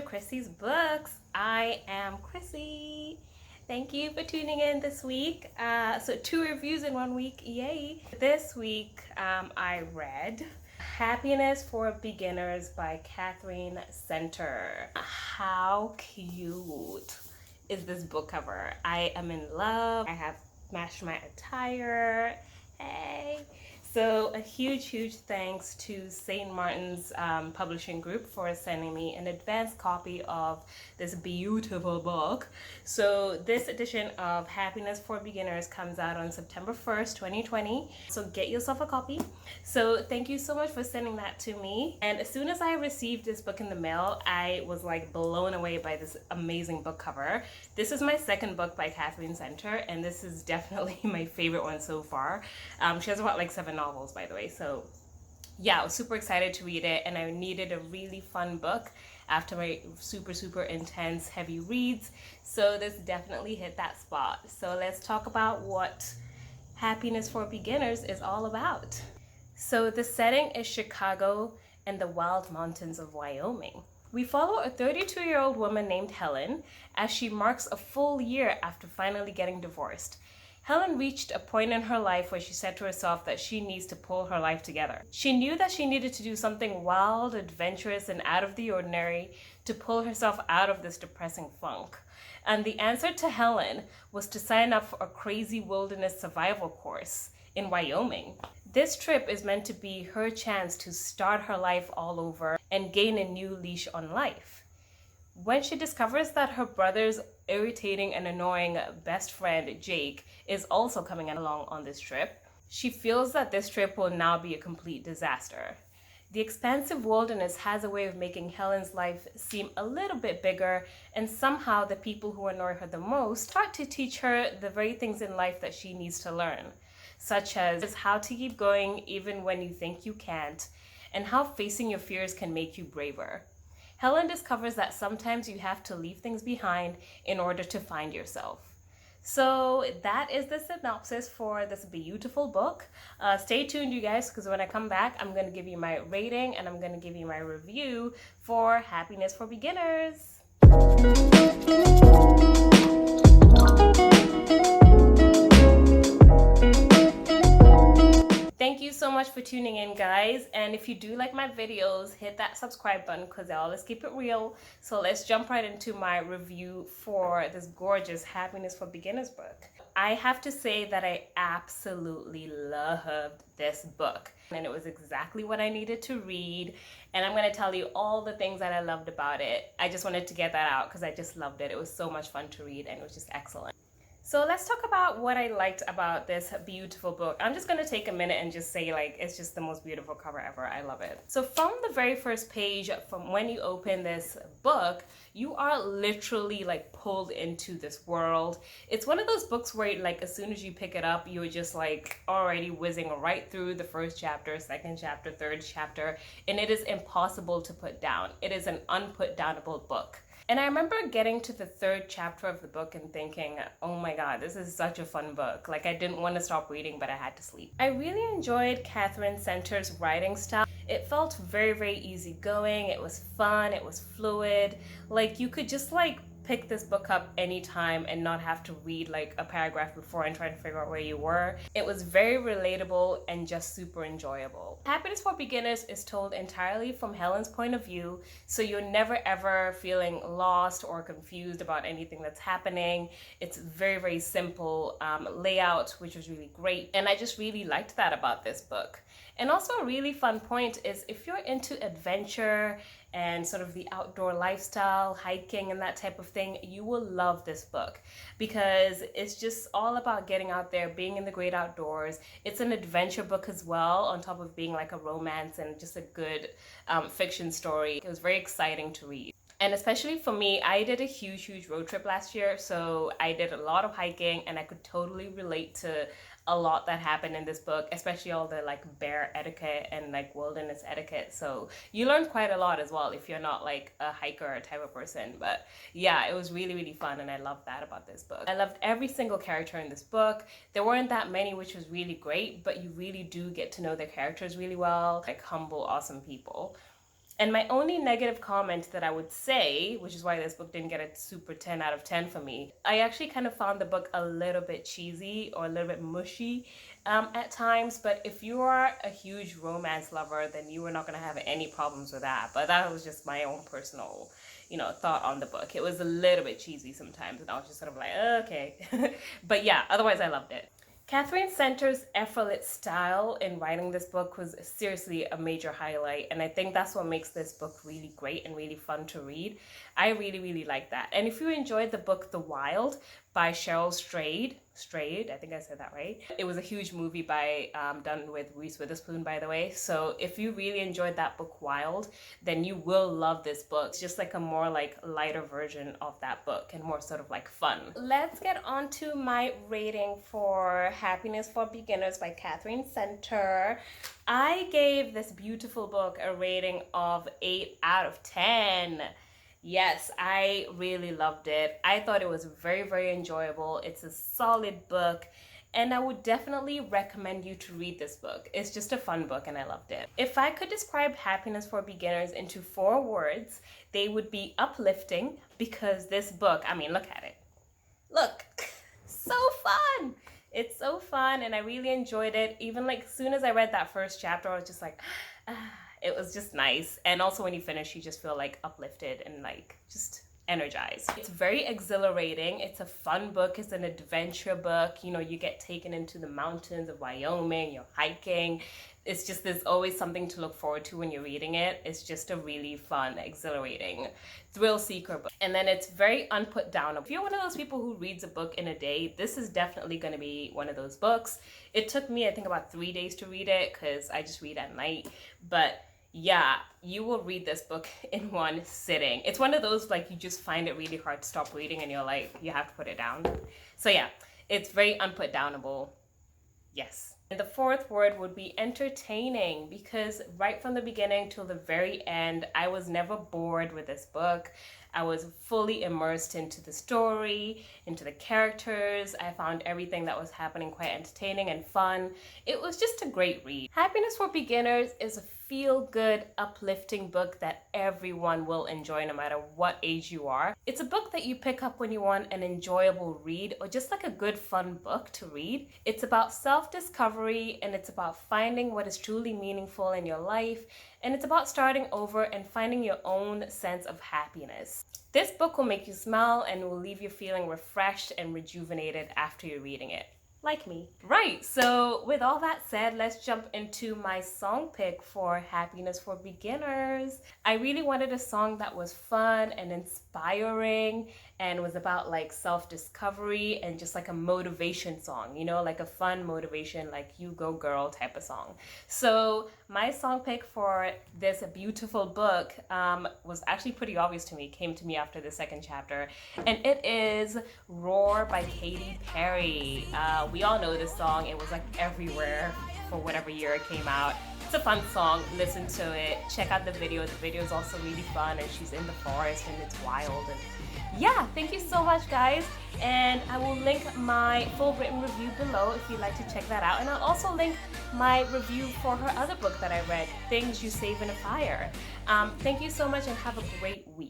Chrissy's Books. I am Chrissy. Thank you for tuning in this week. So 2 reviews in 1 week, yay. This week I read Happiness for Beginners by Katherine Center. How cute is this book cover? I am in love. I have matched my attire. Hey. So a huge thanks to St. Martin's Publishing Group for sending me an advanced copy of this beautiful book. So this edition of Happiness for Beginners comes out on September 1st, 2020. So get yourself a copy. So thank you so much for sending that to me. And as soon as I received this book in the mail, I was like blown away by this amazing book cover. This is my second book by Katherine Center, and this is definitely my favorite one so far. She has about like 7 novels, by the way. So yeah, I was super excited to read it, and I needed a really fun book after my super intense heavy reads. So this definitely hit that spot. So let's talk about what Happiness for Beginners is all about. So the setting is Chicago and the wild mountains of Wyoming. We follow a 32-year-old woman named Helen as she marks a full year after finally getting divorced. Helen reached a point in her life where she said to herself that she needs to pull her life together. She knew that she needed to do something wild, adventurous, and out of the ordinary to pull herself out of this depressing funk. And the answer to Helen was to sign up for a crazy wilderness survival course in Wyoming. This trip is meant to be her chance to start her life all over and gain a new leash on life. When she discovers that her brother's irritating and annoying best friend, Jake, is also coming along on this trip, she feels that this trip will now be a complete disaster. The expansive wilderness has a way of making Helen's life seem a little bit bigger, and somehow the people who annoy her the most start to teach her the very things in life that she needs to learn, such as how to keep going even when you think you can't, and how facing your fears can make you braver. Helen discovers that sometimes you have to leave things behind in order to find yourself. So that is the synopsis for this beautiful book. Stay tuned, you guys, because when I come back, I'm going to give you my rating and I'm going to give you my review for Happiness for Beginners. Thank you so much for tuning in, guys, and if you do like my videos, hit that subscribe button because I always keep it real. So let's jump right into my review for this gorgeous Happiness for Beginners book. I have to say that I absolutely loved this book, and it was exactly what I needed to read, and I'm going to tell you all the things that I loved about it. I just wanted to get that out because I just loved it. It was so much fun to read, and it was just excellent. So let's talk about what I liked about this beautiful book. I'm just going to take a minute and just say, like, it's just the most beautiful cover ever. I love it. So from the very first page, from when you open this book, you are literally like pulled into this world. It's one of those books where like as soon as you pick it up, you're just like already whizzing right through the first chapter, second chapter, third chapter, and it is impossible to put down. It is an unput-downable book. And I remember getting to the 3rd chapter of the book and thinking, oh my god, this is such a fun book. Like, I didn't want to stop reading, but I had to sleep. I really enjoyed Katherine Center's writing style. It felt very easygoing. It was fun. It was fluid. Like, you could just like pick this book up anytime and not have to read like a paragraph before and try to figure out where you were. It was very relatable and just super enjoyable. Happiness for Beginners is told entirely from Helen's point of view, so you're never ever feeling lost or confused about anything that's happening. It's very simple layout, which was really great, and I just really liked that about this book. And also a really fun point is if you're into adventure and sort of the outdoor lifestyle, hiking and that type of thing, you will love this book because it's just all about getting out there, being in the great outdoors. It's an adventure book as well, on top of being like a romance and just a good fiction story. It was very exciting to read. And especially for me, I did a huge road trip last year, so I did a lot of hiking and I could totally relate to a lot that happened in this book, especially all the like bear etiquette and like wilderness etiquette. So you learn quite a lot as well if you're not like a hiker type of person. But yeah, it was really fun, and I loved that about this book. I loved every single character in this book. There weren't that many, which was really great, but you really do get to know their characters really well, like humble, awesome people. And my only negative comment that I would say, which is why this book didn't get a super 10 out of 10 for me, I actually kind of found the book a little bit cheesy or a little bit mushy at times. But if you are a huge romance lover, then you are not going to have any problems with that. But that was just my own personal, thought on the book. It was a little bit cheesy sometimes, and I was just sort of like, okay. But yeah, otherwise I loved it. Katherine Center's effortless style in writing this book was seriously a major highlight, and I think that's what makes this book really great and really fun to read. I really, really like that. And if you enjoyed the book The Wild by Cheryl Strayed, I think I said that right. It was a huge movie done with Reese Witherspoon, by the way. So if you really enjoyed that book Wild, then you will love this book. It's just like a more like lighter version of that book and more sort of like fun. Let's get on to my rating for Happiness for Beginners by Katherine Center. I gave this beautiful book a rating of 8 out of 10. Yes, I really loved it. I thought it was very, very enjoyable. It's a solid book, and I would definitely recommend you to read this book. It's just a fun book, and I loved it. If I could describe Happiness for Beginners into 4 words, they would be uplifting, because this book, I mean, look at it. Look, so fun. It's so fun, and I really enjoyed it. Even like as soon as I read that first chapter, I was just like, it was just nice. And also when you finish, you just feel like uplifted and like just energized. It's very exhilarating. It's a fun book. It's an adventure book. You get taken into the mountains of Wyoming, you're hiking. It's just, there's always something to look forward to when you're reading it. It's just a really fun, exhilarating thrill seeker book. And then it's very unput down. If you're one of those people who reads a book in a day, this is definitely going to be one of those books. It took me, I think, about 3 days to read it because I just read at night. But yeah, you will read this book in one sitting. It's one of those, like, you just find it really hard to stop reading and you're like, you have to put it down. So yeah, it's very unput downable. Yes. And the 4th word would be entertaining, because right from the beginning till the very end, I was never bored with this book. I was fully immersed into the story, into the characters. I found everything that was happening quite entertaining and fun. It was just a great read. Happiness for Beginners is a feel-good, uplifting book that everyone will enjoy no matter what age you are. It's a book that you pick up when you want an enjoyable read or just like a good fun book to read. It's about self-discovery, and it's about finding what is truly meaningful in your life, and it's about starting over and finding your own sense of happiness. This book will make you smile and will leave you feeling refreshed and rejuvenated after you're reading it. Like me. Right, so with all that said, let's jump into my song pick for Happiness for Beginners. I really wanted a song that was fun and inspiring and was about like self-discovery and just like a motivation song, like a fun motivation, like you go girl type of song. So my song pick for this beautiful book was actually pretty obvious to me. It came to me after the 2nd chapter, and it is Roar by Katy Perry. We all know this song. It was like everywhere for whatever year it came out. It's a fun song. Listen to it. Check out the video. The video is also really fun, and she's in the forest and it's wild. And yeah, thank you so much, guys. And I will link my full written review below if you'd like to check that out. And I'll also link my review for her other book that I read, Things You Save in a Fire. Thank you so much and have a great week.